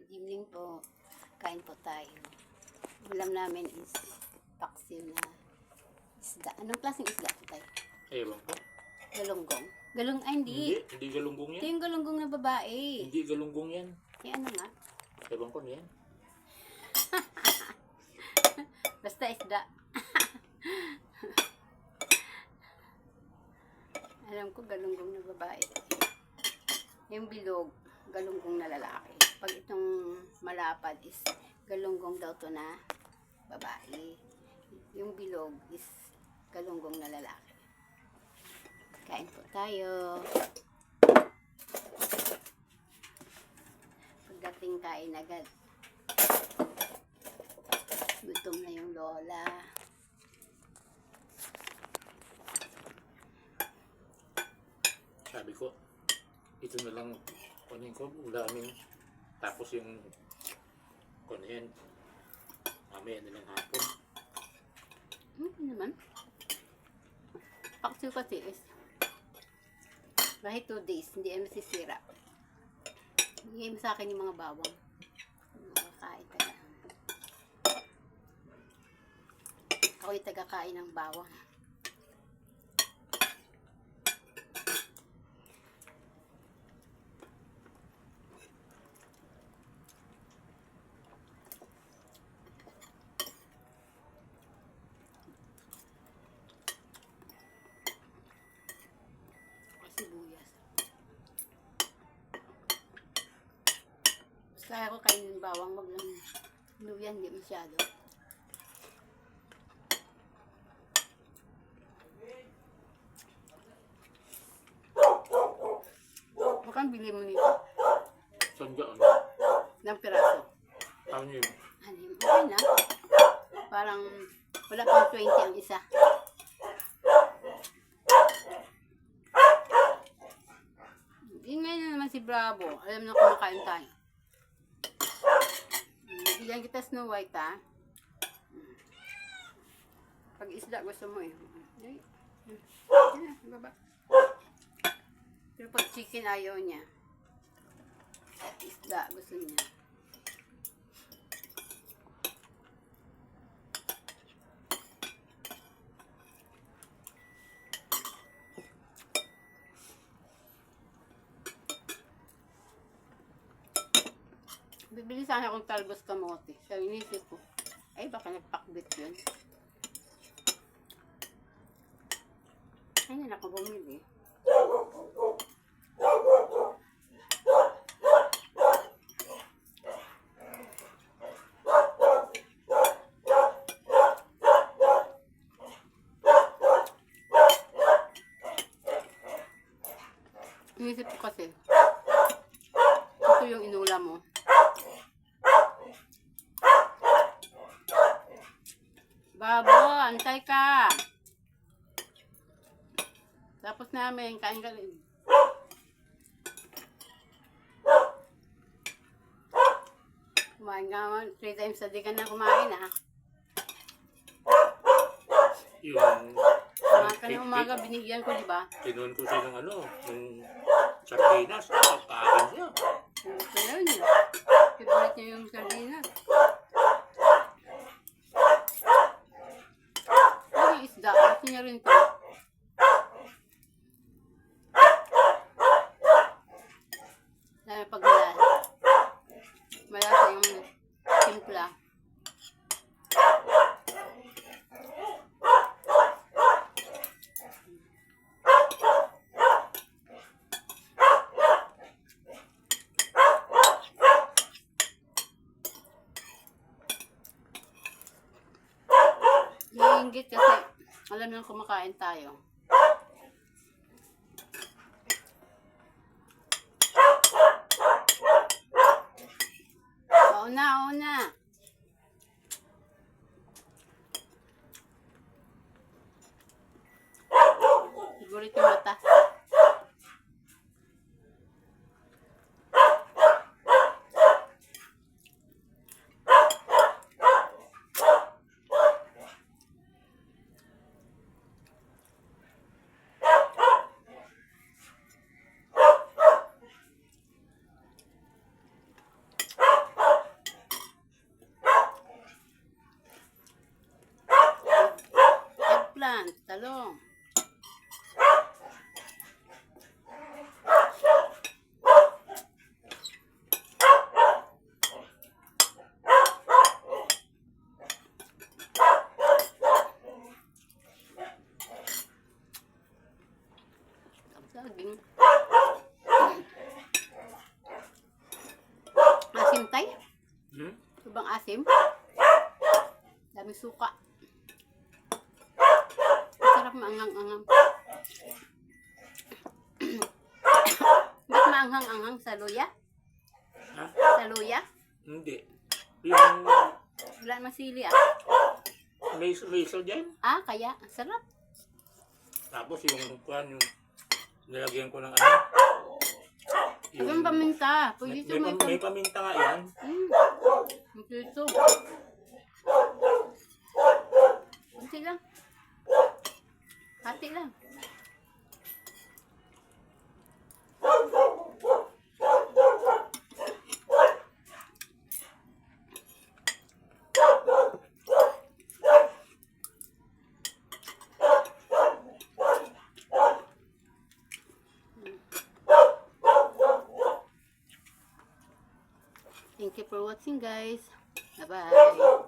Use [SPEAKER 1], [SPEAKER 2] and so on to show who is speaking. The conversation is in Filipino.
[SPEAKER 1] Good evening po. Kain po tayo. Ulam namin is paksiw na isda. Anong klaseng isda po tayo?
[SPEAKER 2] Ewan ko.
[SPEAKER 1] Galunggong. Ay hindi.
[SPEAKER 2] Hindi galunggong
[SPEAKER 1] Ito
[SPEAKER 2] yan.
[SPEAKER 1] yung galunggong na babae.
[SPEAKER 2] Hindi galunggong yan.
[SPEAKER 1] Eh ano nga?
[SPEAKER 2] Ewan ko yan.
[SPEAKER 1] Basta isda. Alam ko galunggong na babae. Yung bilog, galunggong na lalaki. Pag itong malapad is galunggong daw to na babae. Yung bilog is galunggong na lalaki. Kain po tayo. Pagdating kain agad. Gutom na yung lola.
[SPEAKER 2] Sabi ko, ito na lang kunin ko, ulamin. Tapos yung kunin, mamaya na lang hapon.
[SPEAKER 1] Naman. Paksiw kasi is kahit 2 days, hindi ay masisira. Bigay mo sa akin yung mga bawang. Makakain ka na. Ako yung taga-kain ng bawang. Sibuyas. Kaya ko kainin ng bawang, wag lang luyan, hindi masyado. Mukhang bili mo nito.
[SPEAKER 2] Saan dyan?
[SPEAKER 1] Ng piraso.
[SPEAKER 2] Ano yun?
[SPEAKER 1] Okay na. Parang wala pang 20 ang isa. Ingay na naman si Bravo. Alam na kumakain tayo. Bigyan kita Snow White, ha? Pag isda gusto mo eh. Ay. Baba. Pero pag chicken ayaw niya. Isda gusto niya. Bibili sana akong talbos kamote. So, inisip ko, ay baka nagpakbit yun. Ay, na ako bumili. Inisip ko kasi, ito yung inulam mo. Babo, antay ka. Tapos namin, kain ka rin. Kumain ka naman, 3 times a day ka na kumain, ha?
[SPEAKER 2] Yung...
[SPEAKER 1] Kumain ka na umaga, binigyan ko, di ba?
[SPEAKER 2] Kinuhan ko siya ng ano, ng sardinas. Pagkain siya.
[SPEAKER 1] Ito yun, eh. Favorite niya yung sardinas. Ay, isda. Gusto niya rin to. Dahil pag malasa. Malasa yung timpla. Naiinggit kasi alam nang kumakain tayo. Una. Gulit yung mata. eggplant, talong. Saging. Asim tay?
[SPEAKER 2] Hmm?
[SPEAKER 1] Ito bang asim? Dami suka. Sarap maanghang-anghang. Ba't maanghang-anghang sa luya?
[SPEAKER 2] Ha?
[SPEAKER 1] Sa luya?
[SPEAKER 2] Hindi. Yung
[SPEAKER 1] Wala namang sili
[SPEAKER 2] may basil dyan.
[SPEAKER 1] kaya. Sarap.
[SPEAKER 2] Tapos yung kuhan, yung nilagyan ko ng
[SPEAKER 1] Yung paminta. Pwede ito may
[SPEAKER 2] may paminta nga yan.
[SPEAKER 1] Ito. Kunti lang. Hati lang. Thank you for watching, guys. Bye-bye.